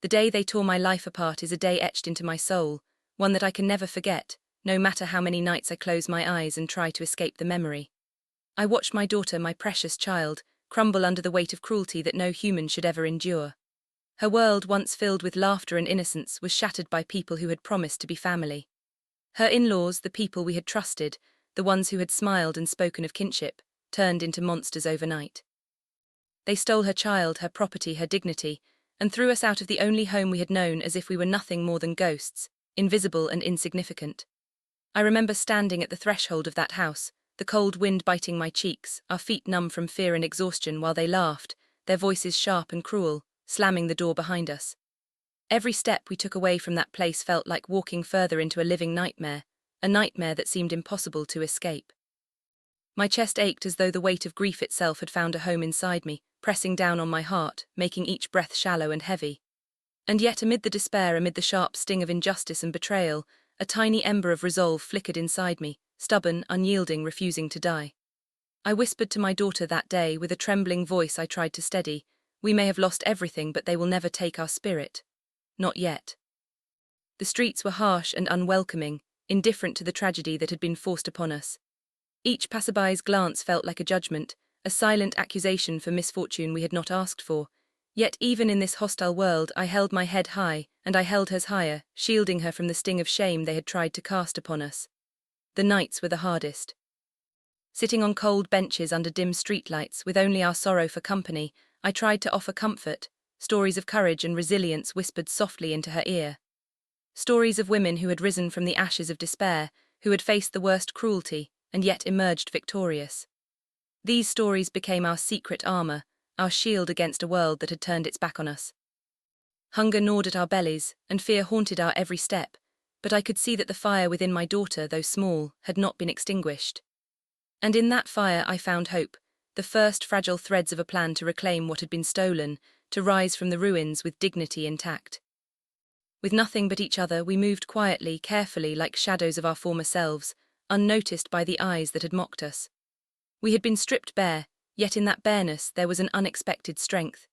The day they tore my life apart is a day etched into my soul, one that I can never forget, no matter how many nights I close my eyes and try to escape the memory. I watched my daughter, my precious child, crumble under the weight of cruelty that no human should ever endure. Her world, once filled with laughter and innocence, was shattered by people who had promised to be family. Her in-laws, the people we had trusted, the ones who had smiled and spoken of kinship, turned into monsters overnight. They stole her child, her property, her dignity, and threw us out of the only home we had known as if we were nothing more than ghosts, invisible and insignificant. I remember standing at the threshold of that house, the cold wind biting my cheeks, our feet numb from fear and exhaustion while they laughed, their voices sharp and cruel, slamming the door behind us. Every step we took away from that place felt like walking further into a living nightmare, a nightmare that seemed impossible to escape. My chest ached as though the weight of grief itself had found a home inside me, pressing down on my heart, making each breath shallow and heavy. And yet amid the despair, amid the sharp sting of injustice and betrayal, a tiny ember of resolve flickered inside me, stubborn, unyielding, refusing to die. I whispered to my daughter that day, with a trembling voice I tried to steady, "We may have lost everything, but they will never take our spirit. Not yet." The streets were harsh and unwelcoming, indifferent to the tragedy that had been forced upon us. Each passerby's glance felt like a judgment, a silent accusation for misfortune we had not asked for. Yet even in this hostile world I held my head high, and I held hers higher, shielding her from the sting of shame they had tried to cast upon us. The nights were the hardest. Sitting on cold benches under dim streetlights, with only our sorrow for company, I tried to offer comfort, stories of courage and resilience whispered softly into her ear. Stories of women who had risen from the ashes of despair, who had faced the worst cruelty, and yet emerged victorious. These stories became our secret armor, our shield against a world that had turned its back on us. Hunger gnawed at our bellies, and fear haunted our every step, but I could see that the fire within my daughter, though small, had not been extinguished. And in that fire I found hope, the first fragile threads of a plan to reclaim what had been stolen, to rise from the ruins with dignity intact. With nothing but each other, we moved quietly, carefully, like shadows of our former selves, unnoticed by the eyes that had mocked us. We had been stripped bare, yet in that bareness there was an unexpected strength.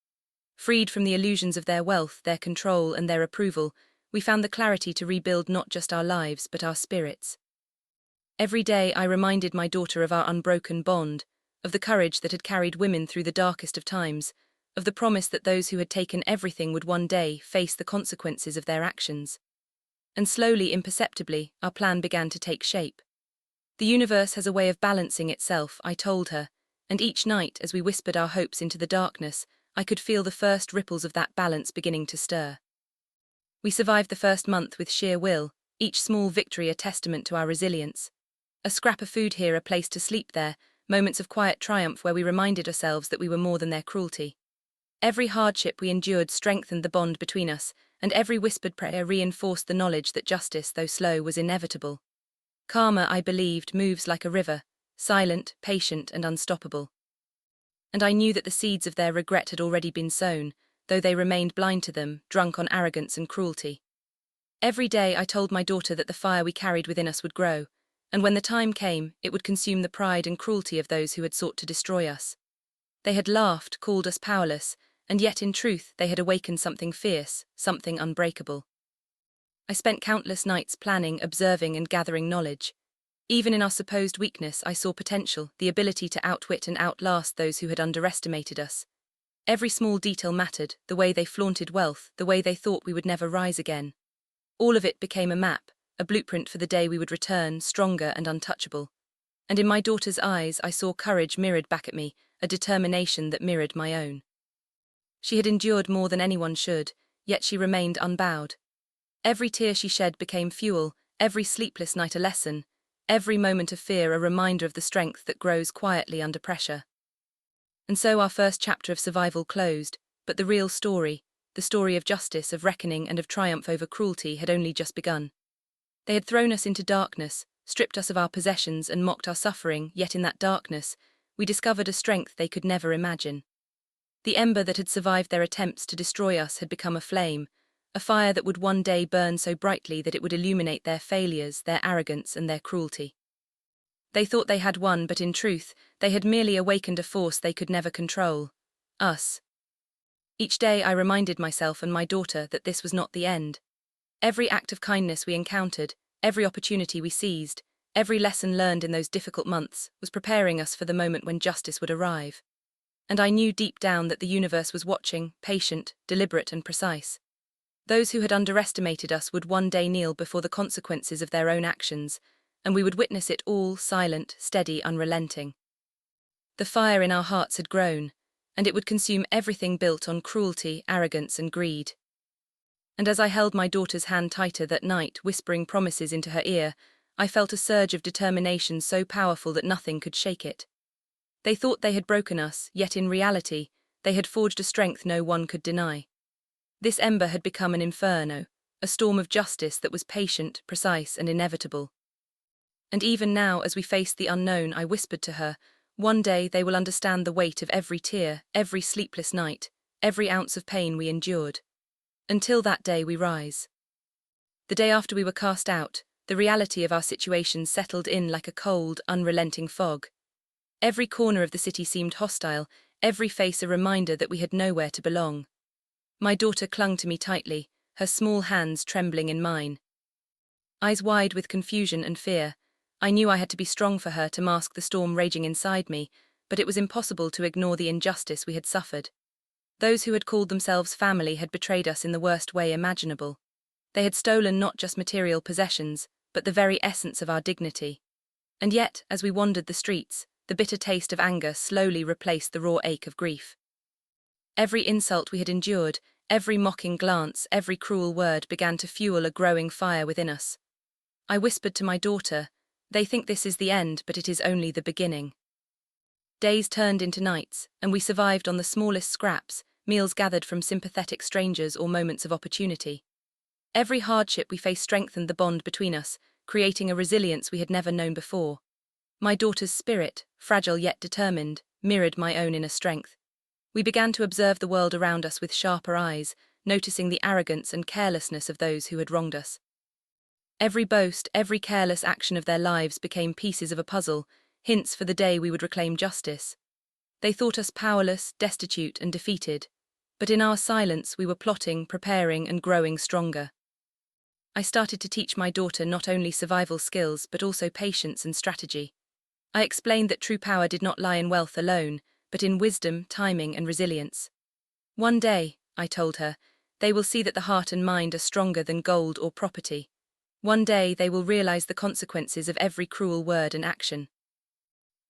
Freed from the illusions of their wealth, their control, and their approval, we found the clarity to rebuild not just our lives, but our spirits. Every day I reminded my daughter of our unbroken bond, of the courage that had carried women through the darkest of times, of the promise that those who had taken everything would one day face the consequences of their actions. And slowly, imperceptibly, our plan began to take shape. The universe has a way of balancing itself, I told her, and each night, as we whispered our hopes into the darkness, I could feel the first ripples of that balance beginning to stir. We survived the first month with sheer will, each small victory a testament to our resilience. A scrap of food here, a place to sleep there, moments of quiet triumph where we reminded ourselves that we were more than their cruelty. Every hardship we endured strengthened the bond between us, and every whispered prayer reinforced the knowledge that justice, though slow, was inevitable. Karma, I believed, moves like a river, silent, patient, and unstoppable. And I knew that the seeds of their regret had already been sown, though they remained blind to them, drunk on arrogance and cruelty. Every day I told my daughter that the fire we carried within us would grow, and when the time came, it would consume the pride and cruelty of those who had sought to destroy us. They had laughed, called us powerless, and yet in truth they had awakened something fierce, something unbreakable. I spent countless nights planning, observing, and gathering knowledge. Even in our supposed weakness, I saw potential, the ability to outwit and outlast those who had underestimated us. Every small detail mattered, the way they flaunted wealth, the way they thought we would never rise again. All of it became a map, a blueprint for the day we would return, stronger and untouchable. And in my daughter's eyes, I saw courage mirrored back at me, a determination that mirrored my own. She had endured more than anyone should, yet she remained unbowed. Every tear she shed became fuel, every sleepless night a lesson, every moment of fear a reminder of the strength that grows quietly under pressure. And so our first chapter of survival closed, but the real story, the story of justice, of reckoning, and of triumph over cruelty had only just begun. They had thrown us into darkness, stripped us of our possessions, and mocked our suffering, yet in that darkness, we discovered a strength they could never imagine. The ember that had survived their attempts to destroy us had become a flame, a fire that would one day burn so brightly that it would illuminate their failures, their arrogance, and their cruelty. They thought they had won, but in truth, they had merely awakened a force they could never control: us. Each day I reminded myself and my daughter that this was not the end. Every act of kindness we encountered, every opportunity we seized, every lesson learned in those difficult months was preparing us for the moment when justice would arrive. And I knew deep down that the universe was watching, patient, deliberate and precise. Those who had underestimated us would one day kneel before the consequences of their own actions, and we would witness it all, silent, steady, unrelenting. The fire in our hearts had grown, and it would consume everything built on cruelty, arrogance and greed. And as I held my daughter's hand tighter that night, whispering promises into her ear, I felt a surge of determination so powerful that nothing could shake it. They thought they had broken us, yet in reality, they had forged a strength no one could deny. This ember had become an inferno, a storm of justice that was patient, precise, and inevitable. And even now, as we faced the unknown, I whispered to her, one day they will understand the weight of every tear, every sleepless night, every ounce of pain we endured. Until that day we rise. The day after we were cast out, the reality of our situation settled in like a cold, unrelenting fog. Every corner of the city seemed hostile, every face a reminder that we had nowhere to belong. My daughter clung to me tightly, her small hands trembling in mine. Eyes wide with confusion and fear, I knew I had to be strong for her to mask the storm raging inside me, but it was impossible to ignore the injustice we had suffered. Those who had called themselves family had betrayed us in the worst way imaginable. They had stolen not just material possessions, but the very essence of our dignity. And yet, as we wandered the streets, the bitter taste of anger slowly replaced the raw ache of grief. Every insult we had endured, every mocking glance, every cruel word began to fuel a growing fire within us. I whispered to my daughter, "They think this is the end, but it is only the beginning." Days turned into nights, and we survived on the smallest scraps, meals gathered from sympathetic strangers or moments of opportunity. Every hardship we faced strengthened the bond between us, creating a resilience we had never known before. My daughter's spirit, fragile yet determined, mirrored my own inner strength. We began to observe the world around us with sharper eyes, noticing the arrogance and carelessness of those who had wronged us. Every boast, every careless action of their lives became pieces of a puzzle, hints for the day we would reclaim justice. They thought us powerless, destitute, and defeated, but in our silence we were plotting, preparing, and growing stronger. I started to teach my daughter not only survival skills but also patience and strategy. I explained that true power did not lie in wealth alone, but in wisdom, timing, and resilience. One day, I told her, they will see that the heart and mind are stronger than gold or property. One day they will realize the consequences of every cruel word and action.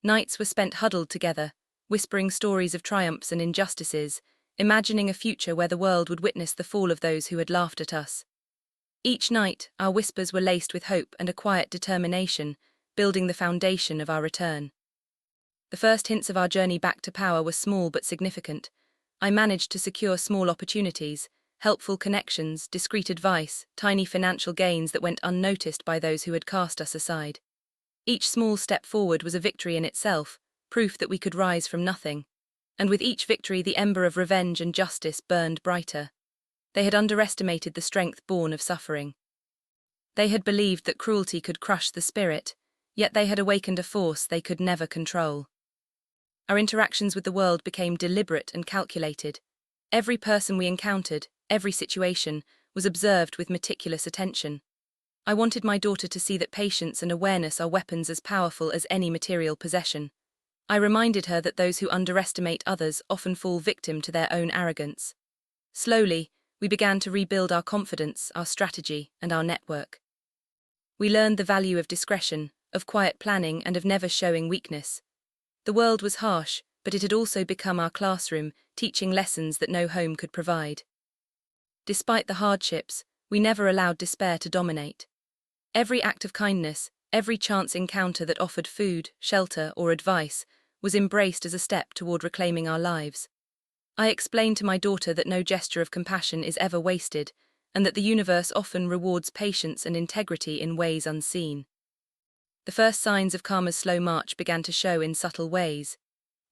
Nights were spent huddled together, whispering stories of triumphs and injustices, imagining a future where the world would witness the fall of those who had laughed at us. Each night, our whispers were laced with hope and a quiet determination, building the foundation of our return. The first hints of our journey back to power were small but significant. I managed to secure small opportunities, helpful connections, discreet advice, tiny financial gains that went unnoticed by those who had cast us aside. Each small step forward was a victory in itself, proof that we could rise from nothing. And with each victory the ember of revenge and justice burned brighter. They had underestimated the strength born of suffering. They had believed that cruelty could crush the spirit, yet they had awakened a force they could never control. Our interactions with the world became deliberate and calculated. Every person we encountered, every situation, was observed with meticulous attention. I wanted my daughter to see that patience and awareness are weapons as powerful as any material possession. I reminded her that those who underestimate others often fall victim to their own arrogance. Slowly, we began to rebuild our confidence, our strategy, and our network. We learned the value of discretion, of quiet planning, and of never showing weakness. The world was harsh, but it had also become our classroom, teaching lessons that no home could provide. Despite the hardships, we never allowed despair to dominate. Every act of kindness, every chance encounter that offered food, shelter, or advice, was embraced as a step toward reclaiming our lives. I explained to my daughter that no gesture of compassion is ever wasted, and that the universe often rewards patience and integrity in ways unseen. The first signs of karma's slow march began to show in subtle ways.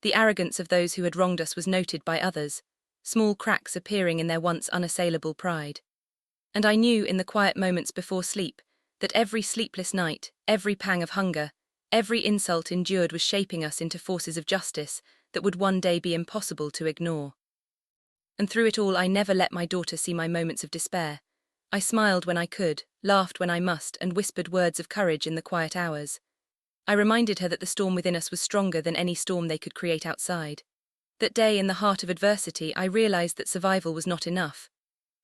The arrogance of those who had wronged us was noted by others, small cracks appearing in their once unassailable pride. And I knew in the quiet moments before sleep that every sleepless night, every pang of hunger, every insult endured was shaping us into forces of justice that would one day be impossible to ignore. And through it all I never let my daughter see my moments of despair. I smiled when I could, laughed when I must, and whispered words of courage in the quiet hours. I reminded her that the storm within us was stronger than any storm they could create outside. That day, in the heart of adversity, I realized that survival was not enough.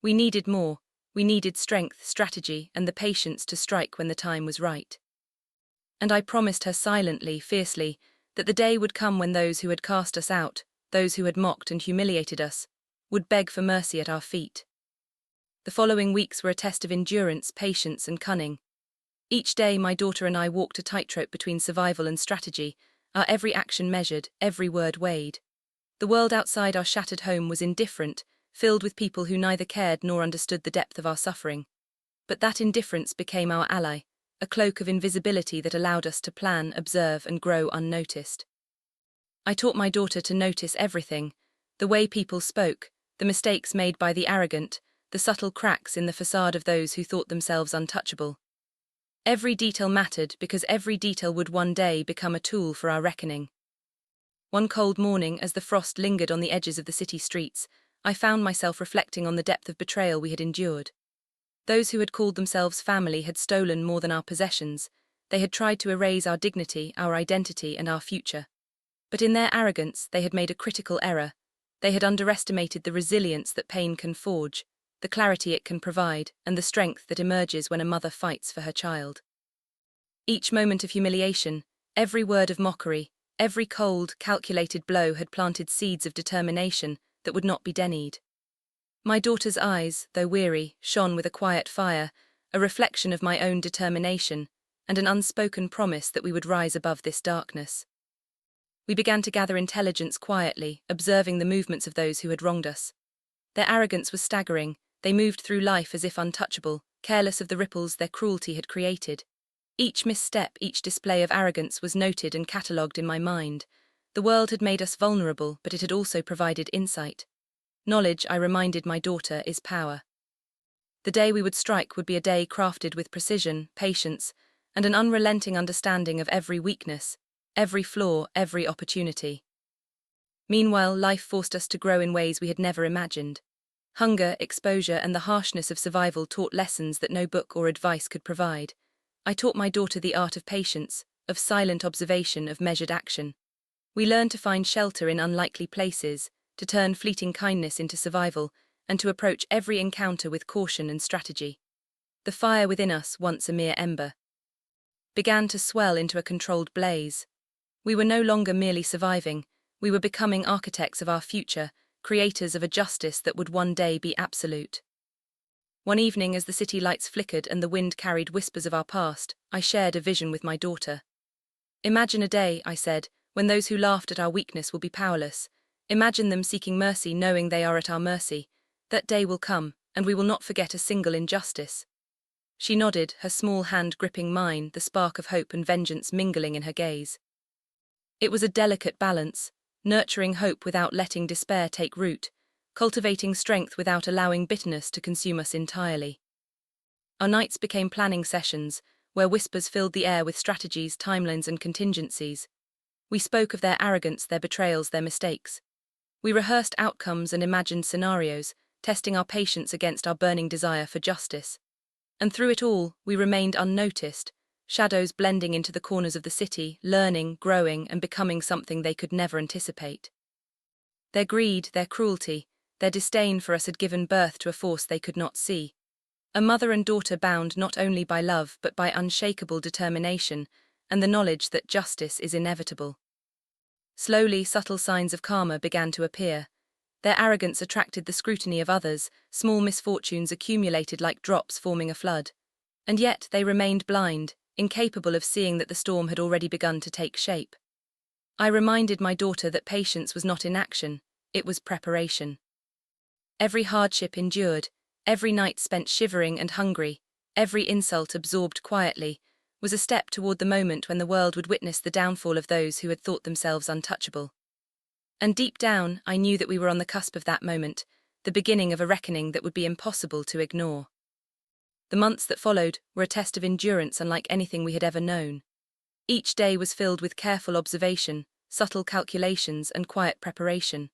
We needed more. We needed strength, strategy, and the patience to strike when the time was right. And I promised her silently, fiercely, that the day would come when those who had cast us out, those who had mocked and humiliated us, would beg for mercy at our feet. The following weeks were a test of endurance, patience, and cunning. Each day my daughter and I walked a tightrope between survival and strategy, our every action measured, every word weighed. The world outside our shattered home was indifferent, filled with people who neither cared nor understood the depth of our suffering. But that indifference became our ally, a cloak of invisibility that allowed us to plan, observe, and grow unnoticed. I taught my daughter to notice everything: the way people spoke, the mistakes made by the arrogant, the subtle cracks in the facade of those who thought themselves untouchable. Every detail mattered because every detail would one day become a tool for our reckoning. One cold morning, as the frost lingered on the edges of the city streets, I found myself reflecting on the depth of betrayal we had endured. Those who had called themselves family had stolen more than our possessions. They had tried to erase our dignity, our identity, and our future. But in their arrogance, they had made a critical error. They had underestimated the resilience that pain can forge, the clarity it can provide, and the strength that emerges when a mother fights for her child. Each moment of humiliation, every word of mockery, every cold, calculated blow had planted seeds of determination that would not be denied. My daughter's eyes, though weary, shone with a quiet fire, a reflection of my own determination, and an unspoken promise that we would rise above this darkness. We began to gather intelligence quietly, observing the movements of those who had wronged us. Their arrogance was staggering. They moved through life as if untouchable, careless of the ripples their cruelty had created. Each misstep, each display of arrogance was noted and catalogued in my mind. The world had made us vulnerable, but it had also provided insight. Knowledge, I reminded my daughter, is power. The day we would strike would be a day crafted with precision, patience, and an unrelenting understanding of every weakness, every flaw, every opportunity. Meanwhile, life forced us to grow in ways we had never imagined. Hunger, exposure, and the harshness of survival taught lessons that no book or advice could provide. I taught my daughter the art of patience, of silent observation, of measured action. We learned to find shelter in unlikely places, to turn fleeting kindness into survival, and to approach every encounter with caution and strategy. The fire within us, once a mere ember, began to swell into a controlled blaze. We were no longer merely surviving, we were becoming architects of our future, creators of a justice that would one day be absolute. One evening, as the city lights flickered and the wind carried whispers of our past, I shared a vision with my daughter. Imagine a day, I said, when those who laughed at our weakness will be powerless. Imagine them seeking mercy, knowing they are at our mercy. That day will come, and we will not forget a single injustice. She nodded, her small hand gripping mine, the spark of hope and vengeance mingling in her gaze. It was a delicate balance, nurturing hope without letting despair take root, cultivating strength without allowing bitterness to consume us entirely. Our nights became planning sessions, where whispers filled the air with strategies, timelines, and contingencies. We spoke of their arrogance, their betrayals, their mistakes. We rehearsed outcomes and imagined scenarios, testing our patience against our burning desire for justice. And through it all, we remained unnoticed, shadows blending into the corners of the city, learning, growing, and becoming something they could never anticipate. Their greed, their cruelty, their disdain for us had given birth to a force they could not see. A mother and daughter bound not only by love but by unshakable determination and the knowledge that justice is inevitable. Slowly, subtle signs of karma began to appear. Their arrogance attracted the scrutiny of others, small misfortunes accumulated like drops forming a flood. And yet they remained blind, incapable of seeing that the storm had already begun to take shape. I reminded my daughter that patience was not inaction, it was preparation. Every hardship endured, every night spent shivering and hungry, every insult absorbed quietly, was a step toward the moment when the world would witness the downfall of those who had thought themselves untouchable. And deep down, I knew that we were on the cusp of that moment, the beginning of a reckoning that would be impossible to ignore. The months that followed were a test of endurance unlike anything we had ever known. Each day was filled with careful observation, subtle calculations, and quiet preparation.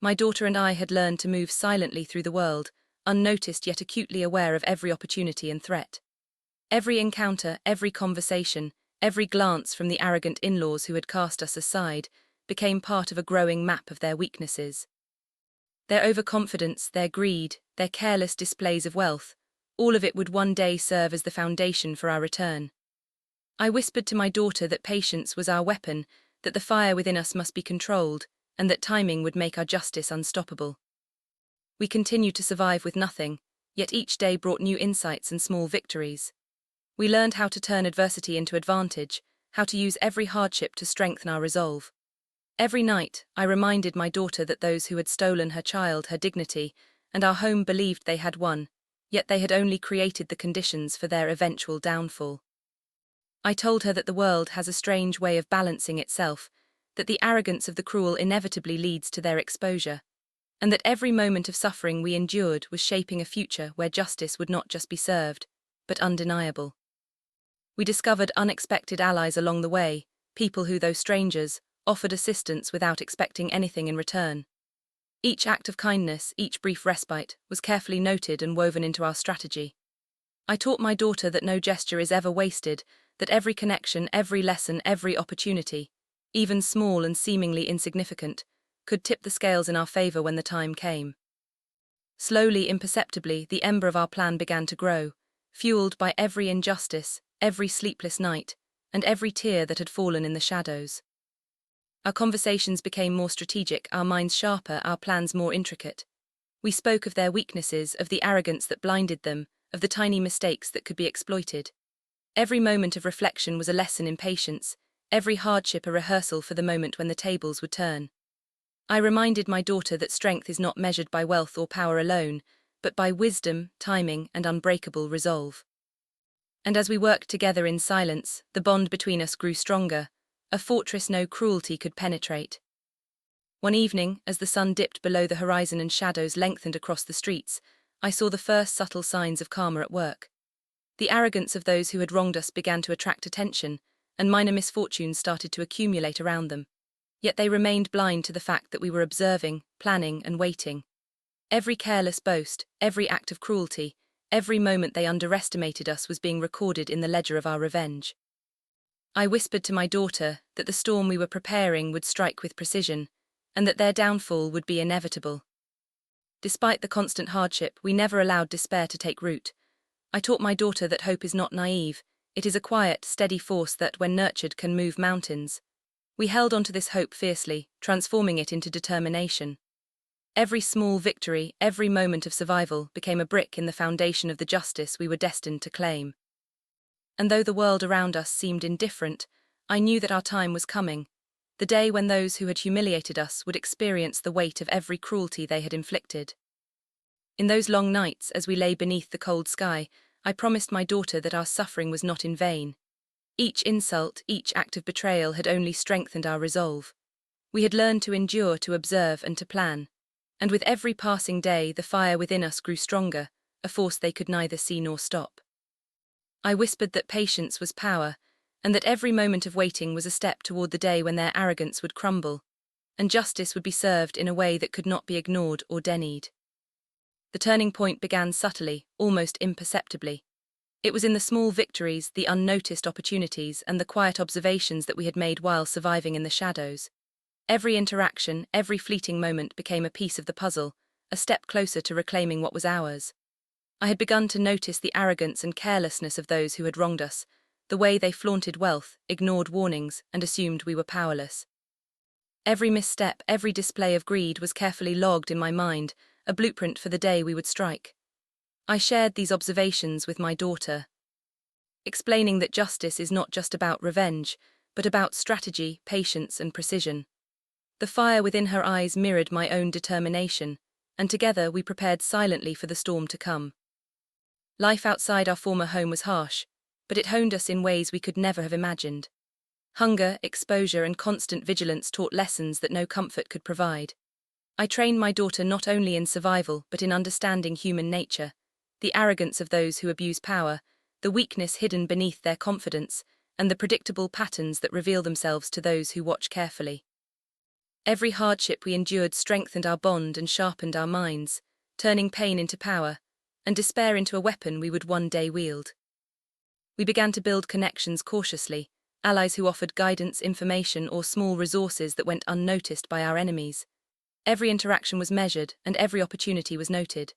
My daughter and I had learned to move silently through the world, unnoticed yet acutely aware of every opportunity and threat. Every encounter, every conversation, every glance from the arrogant in-laws who had cast us aside became part of a growing map of their weaknesses. Their overconfidence, their greed, their careless displays of wealth, all of it would one day serve as the foundation for our return. I whispered to my daughter that patience was our weapon, that the fire within us must be controlled, and that timing would make our justice unstoppable. We continued to survive with nothing, yet each day brought new insights and small victories. We learned how to turn adversity into advantage, how to use every hardship to strengthen our resolve. Every night, I reminded my daughter that those who had stolen her child, her dignity, and our home believed they had won, yet they had only created the conditions for their eventual downfall. I told her that the world has a strange way of balancing itself, that the arrogance of the cruel inevitably leads to their exposure, and that every moment of suffering we endured was shaping a future where justice would not just be served, but undeniable. We discovered unexpected allies along the way, people who, though strangers, offered assistance without expecting anything in return. Each act of kindness, each brief respite, was carefully noted and woven into our strategy. I taught my daughter that no gesture is ever wasted, that every connection, every lesson, every opportunity, even small and seemingly insignificant, could tip the scales in our favor when the time came. Slowly, imperceptibly, the ember of our plan began to grow, fueled by every injustice, every sleepless night, and every tear that had fallen in the shadows. Our conversations became more strategic, our minds sharper, our plans more intricate. We spoke of their weaknesses, of the arrogance that blinded them, of the tiny mistakes that could be exploited. Every moment of reflection was a lesson in patience, every hardship a rehearsal for the moment when the tables would turn. I reminded my daughter that strength is not measured by wealth or power alone, but by wisdom, timing, and unbreakable resolve. And as we worked together in silence, the bond between us grew stronger, a fortress no cruelty could penetrate. One evening, as the sun dipped below the horizon and shadows lengthened across the streets, I saw the first subtle signs of karma at work. The arrogance of those who had wronged us began to attract attention, and minor misfortunes started to accumulate around them. Yet they remained blind to the fact that we were observing, planning, and waiting. Every careless boast, every act of cruelty, every moment they underestimated us was being recorded in the ledger of our revenge. I whispered to my daughter that the storm we were preparing would strike with precision, and that their downfall would be inevitable. Despite the constant hardship, we never allowed despair to take root. I taught my daughter that hope is not naive, it is a quiet, steady force that, when nurtured, can move mountains. We held on to this hope fiercely, transforming it into determination. Every small victory, every moment of survival became a brick in the foundation of the justice we were destined to claim. And though the world around us seemed indifferent, I knew that our time was coming, the day when those who had humiliated us would experience the weight of every cruelty they had inflicted. In those long nights, as we lay beneath the cold sky, I promised my daughter that our suffering was not in vain. Each insult, each act of betrayal had only strengthened our resolve. We had learned to endure, to observe, and to plan. And with every passing day, the fire within us grew stronger, a force they could neither see nor stop. I whispered that patience was power, and that every moment of waiting was a step toward the day when their arrogance would crumble, and justice would be served in a way that could not be ignored or denied. The turning point began subtly, almost imperceptibly. It was in the small victories, the unnoticed opportunities, and the quiet observations that we had made while surviving in the shadows. Every interaction, every fleeting moment became a piece of the puzzle, a step closer to reclaiming what was ours. I had begun to notice the arrogance and carelessness of those who had wronged us, the way they flaunted wealth, ignored warnings, and assumed we were powerless. Every misstep, every display of greed was carefully logged in my mind, a blueprint for the day we would strike. I shared these observations with my daughter, explaining that justice is not just about revenge, but about strategy, patience, and precision. The fire within her eyes mirrored my own determination, and together we prepared silently for the storm to come. Life outside our former home was harsh, but it honed us in ways we could never have imagined. Hunger, exposure, and constant vigilance taught lessons that no comfort could provide. I trained my daughter not only in survival but in understanding human nature, the arrogance of those who abuse power, the weakness hidden beneath their confidence, and the predictable patterns that reveal themselves to those who watch carefully. Every hardship we endured strengthened our bond and sharpened our minds, turning pain into power, and despair into a weapon we would one day wield. We began to build connections cautiously, allies who offered guidance, information, or small resources that went unnoticed by our enemies. Every interaction was measured, and every opportunity was noted.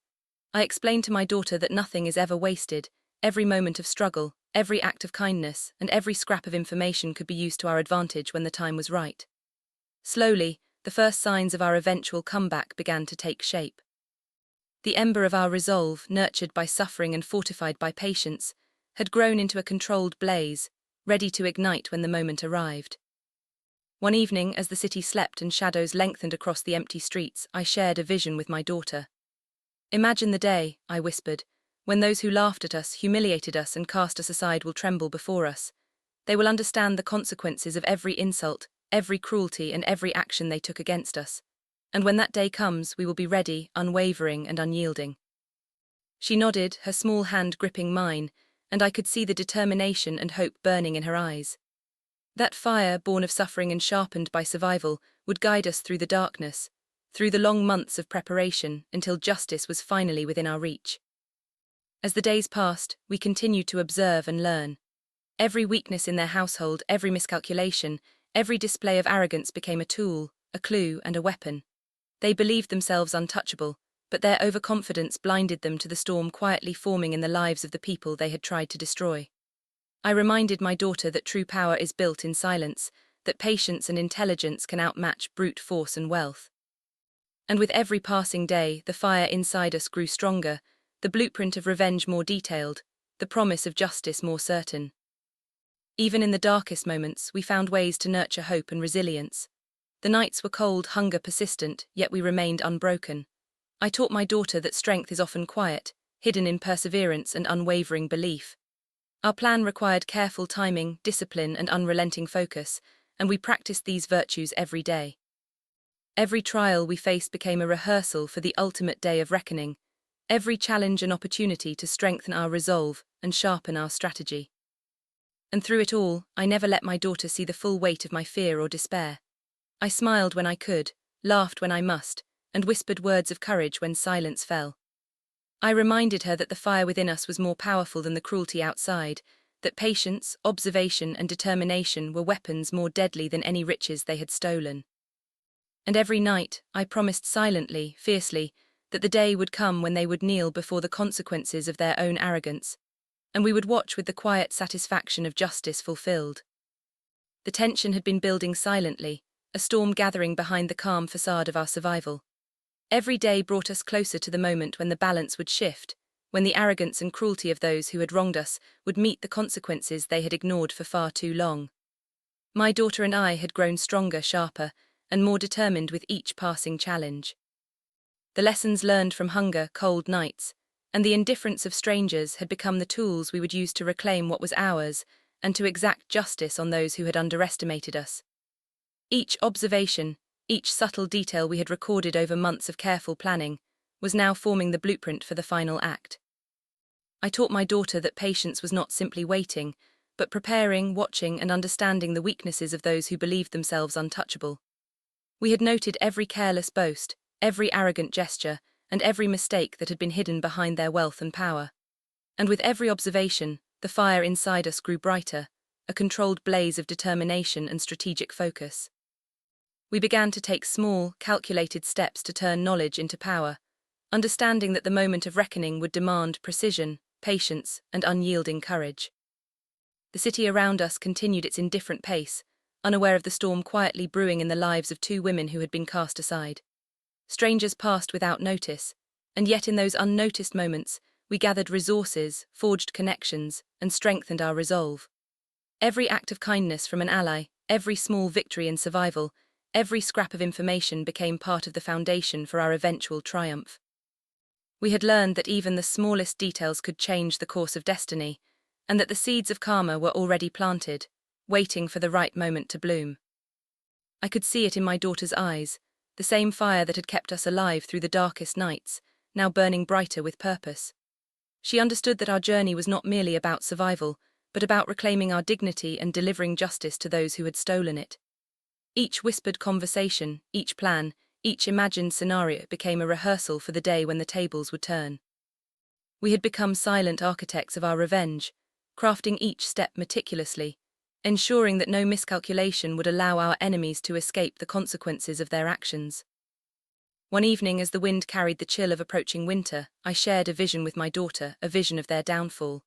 I explained to my daughter that nothing is ever wasted. Every moment of struggle, every act of kindness, and every scrap of information could be used to our advantage when the time was right. Slowly, the first signs of our eventual comeback began to take shape. The ember of our resolve, nurtured by suffering and fortified by patience, had grown into a controlled blaze, ready to ignite when the moment arrived. One evening, as the city slept and shadows lengthened across the empty streets, I shared a vision with my daughter. "Imagine the day," I whispered, "when those who laughed at us, humiliated us, and cast us aside will tremble before us. They will understand the consequences of every insult, every cruelty, and every action they took against us. And when that day comes, we will be ready, unwavering, and unyielding." She nodded, her small hand gripping mine, and I could see the determination and hope burning in her eyes. That fire, born of suffering and sharpened by survival, would guide us through the darkness, through the long months of preparation, until justice was finally within our reach. As the days passed, we continued to observe and learn. Every weakness in their household, every miscalculation, every display of arrogance became a tool, a clue, and a weapon. They believed themselves untouchable, but their overconfidence blinded them to the storm quietly forming in the lives of the people they had tried to destroy. I reminded my daughter that true power is built in silence, that patience and intelligence can outmatch brute force and wealth. And with every passing day, the fire inside us grew stronger, the blueprint of revenge more detailed, the promise of justice more certain. Even in the darkest moments, we found ways to nurture hope and resilience. The nights were cold, hunger persistent, yet we remained unbroken. I taught my daughter that strength is often quiet, hidden in perseverance and unwavering belief. Our plan required careful timing, discipline, and unrelenting focus, and we practiced these virtues every day. Every trial we faced became a rehearsal for the ultimate day of reckoning, every challenge an opportunity to strengthen our resolve and sharpen our strategy. And through it all, I never let my daughter see the full weight of my fear or despair. I smiled when I could, laughed when I must, and whispered words of courage when silence fell. I reminded her that the fire within us was more powerful than the cruelty outside, that patience, observation, and determination were weapons more deadly than any riches they had stolen. And every night, I promised silently, fiercely, that the day would come when they would kneel before the consequences of their own arrogance, and we would watch with the quiet satisfaction of justice fulfilled. The tension had been building silently, a storm gathering behind the calm facade of our survival. Every day brought us closer to the moment when the balance would shift, when the arrogance and cruelty of those who had wronged us would meet the consequences they had ignored for far too long. My daughter and I had grown stronger, sharper, and more determined with each passing challenge. The lessons learned from hunger, cold nights, and the indifference of strangers had become the tools we would use to reclaim what was ours and to exact justice on those who had underestimated us. Each observation, each subtle detail we had recorded over months of careful planning, was now forming the blueprint for the final act. I taught my daughter that patience was not simply waiting, but preparing, watching, and understanding the weaknesses of those who believed themselves untouchable. We had noted every careless boast, every arrogant gesture, and every mistake that had been hidden behind their wealth and power. And with every observation, the fire inside us grew brighter, a controlled blaze of determination and strategic focus. We began to take small, calculated steps to turn knowledge into power, understanding that the moment of reckoning would demand precision, patience, and unyielding courage. The city around us continued its indifferent pace, unaware of the storm quietly brewing in the lives of two women who had been cast aside. Strangers passed without notice, and yet in those unnoticed moments, we gathered resources, forged connections, and strengthened our resolve. Every act of kindness from an ally, every small victory in survival, every scrap of information became part of the foundation for our eventual triumph. We had learned that even the smallest details could change the course of destiny, and that the seeds of karma were already planted, waiting for the right moment to bloom. I could see it in my daughter's eyes, the same fire that had kept us alive through the darkest nights, now burning brighter with purpose. She understood that our journey was not merely about survival, but about reclaiming our dignity and delivering justice to those who had stolen it. Each whispered conversation, each plan, each imagined scenario became a rehearsal for the day when the tables would turn. We had become silent architects of our revenge, crafting each step meticulously, ensuring that no miscalculation would allow our enemies to escape the consequences of their actions. One evening, as the wind carried the chill of approaching winter, I shared a vision with my daughter, a vision of their downfall.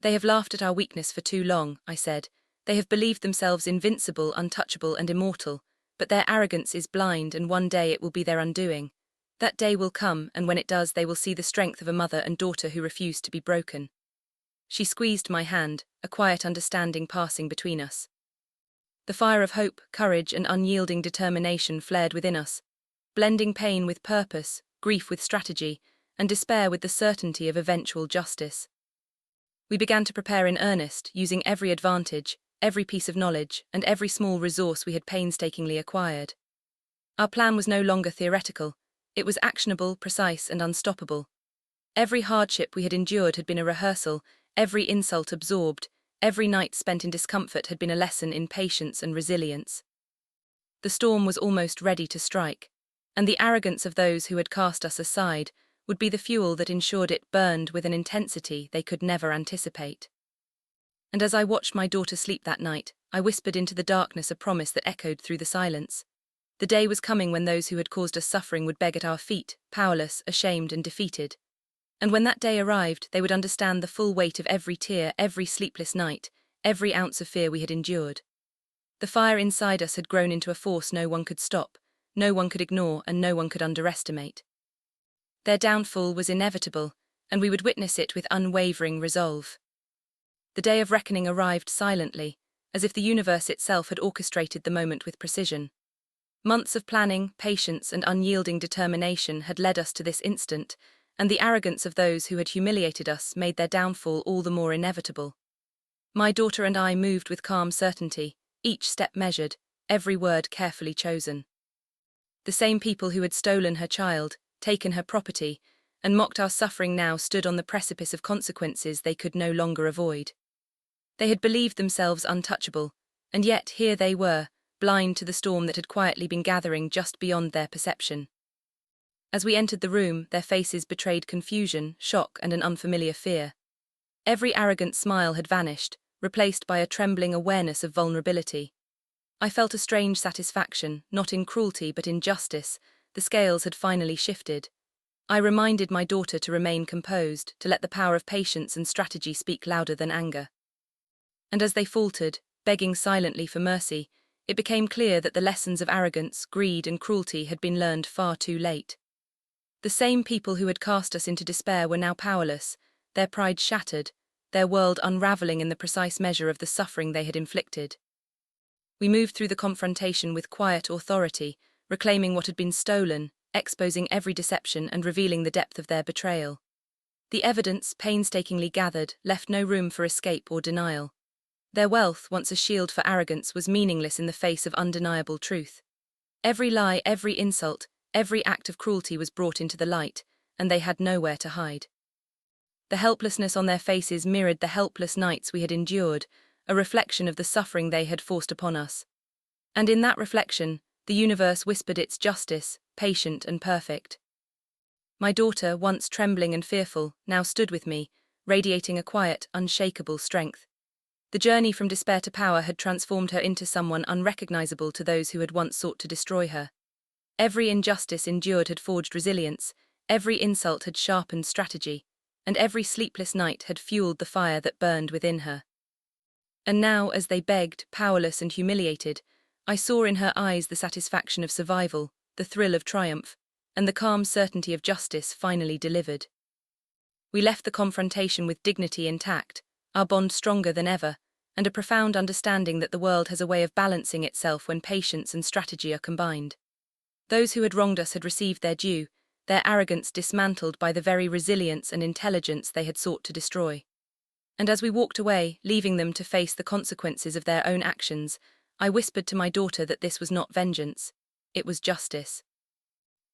"They have laughed at our weakness for too long," I said. "They have believed themselves invincible, untouchable, and immortal, but their arrogance is blind, and one day it will be their undoing. That day will come, and when it does, they will see the strength of a mother and daughter who refuse to be broken." She squeezed my hand, a quiet understanding passing between us. The fire of hope, courage, and unyielding determination flared within us, blending pain with purpose, grief with strategy, and despair with the certainty of eventual justice. We began to prepare in earnest, using every advantage, every piece of knowledge, and every small resource we had painstakingly acquired. Our plan was no longer theoretical. It was actionable, precise, and unstoppable. Every hardship we had endured had been a rehearsal, every insult absorbed, every night spent in discomfort had been a lesson in patience and resilience. The storm was almost ready to strike, and the arrogance of those who had cast us aside would be the fuel that ensured it burned with an intensity they could never anticipate. And as I watched my daughter sleep that night, I whispered into the darkness a promise that echoed through the silence. The day was coming when those who had caused us suffering would beg at our feet, powerless, ashamed, and defeated. And when that day arrived, they would understand the full weight of every tear, every sleepless night, every ounce of fear we had endured. The fire inside us had grown into a force no one could stop, no one could ignore, and no one could underestimate. Their downfall was inevitable, and we would witness it with unwavering resolve. The day of reckoning arrived silently, as if the universe itself had orchestrated the moment with precision. Months of planning, patience, and unyielding determination had led us to this instant, and the arrogance of those who had humiliated us made their downfall all the more inevitable. My daughter and I moved with calm certainty, each step measured, every word carefully chosen. The same people who had stolen her child, taken her property, and mocked our suffering now stood on the precipice of consequences they could no longer avoid. They had believed themselves untouchable, and yet here they were, blind to the storm that had quietly been gathering just beyond their perception. As we entered the room, their faces betrayed confusion, shock, and an unfamiliar fear. Every arrogant smile had vanished, replaced by a trembling awareness of vulnerability. I felt a strange satisfaction, not in cruelty but in justice. The scales had finally shifted. I reminded my daughter to remain composed, to let the power of patience and strategy speak louder than anger. And as they faltered, begging silently for mercy, it became clear that the lessons of arrogance, greed, and cruelty had been learned far too late. The same people who had cast us into despair were now powerless, their pride shattered, their world unraveling in the precise measure of the suffering they had inflicted. We moved through the confrontation with quiet authority, reclaiming what had been stolen, exposing every deception, and revealing the depth of their betrayal. The evidence, painstakingly gathered, left no room for escape or denial. Their wealth, once a shield for arrogance, was meaningless in the face of undeniable truth. Every lie, every insult, every act of cruelty was brought into the light, and they had nowhere to hide. The helplessness on their faces mirrored the helpless nights we had endured, a reflection of the suffering they had forced upon us. And in that reflection, the universe whispered its justice, patient and perfect. My daughter, once trembling and fearful, now stood with me, radiating a quiet, unshakable strength. The journey from despair to power had transformed her into someone unrecognizable to those who had once sought to destroy her. Every injustice endured had forged resilience, every insult had sharpened strategy, and every sleepless night had fueled the fire that burned within her. And now, as they begged, powerless and humiliated, I saw in her eyes the satisfaction of survival, the thrill of triumph, and the calm certainty of justice finally delivered. We left the confrontation with dignity intact, our bond stronger than ever, and a profound understanding that the world has a way of balancing itself when patience and strategy are combined. Those who had wronged us had received their due, their arrogance dismantled by the very resilience and intelligence they had sought to destroy. And as we walked away, leaving them to face the consequences of their own actions, I whispered to my daughter that this was not vengeance, it was justice.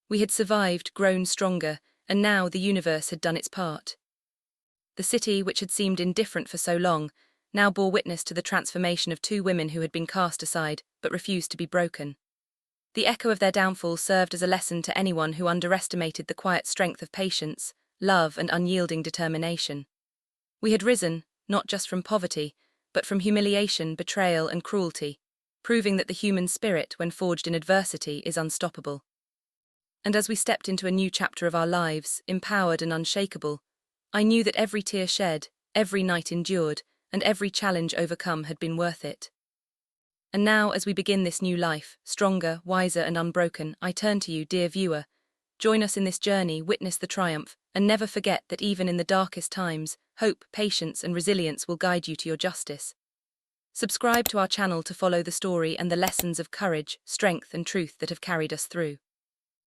We had survived, grown stronger, and now the universe had done its part. The city, which had seemed indifferent for so long, now bore witness to the transformation of two women who had been cast aside but refused to be broken. The echo of their downfall served as a lesson to anyone who underestimated the quiet strength of patience, love, and unyielding determination. We had risen, not just from poverty, but from humiliation, betrayal, and cruelty, proving that the human spirit, when forged in adversity, is unstoppable. And as we stepped into a new chapter of our lives, empowered and unshakable, I knew that every tear shed, every night endured, and every challenge overcome had been worth it. And now, as we begin this new life, stronger, wiser, and unbroken, I turn to you, dear viewer. Join us in this journey, witness the triumph, and never forget that even in the darkest times, hope, patience, and resilience will guide you to your justice. Subscribe to our channel to follow the story and the lessons of courage, strength, and truth that have carried us through.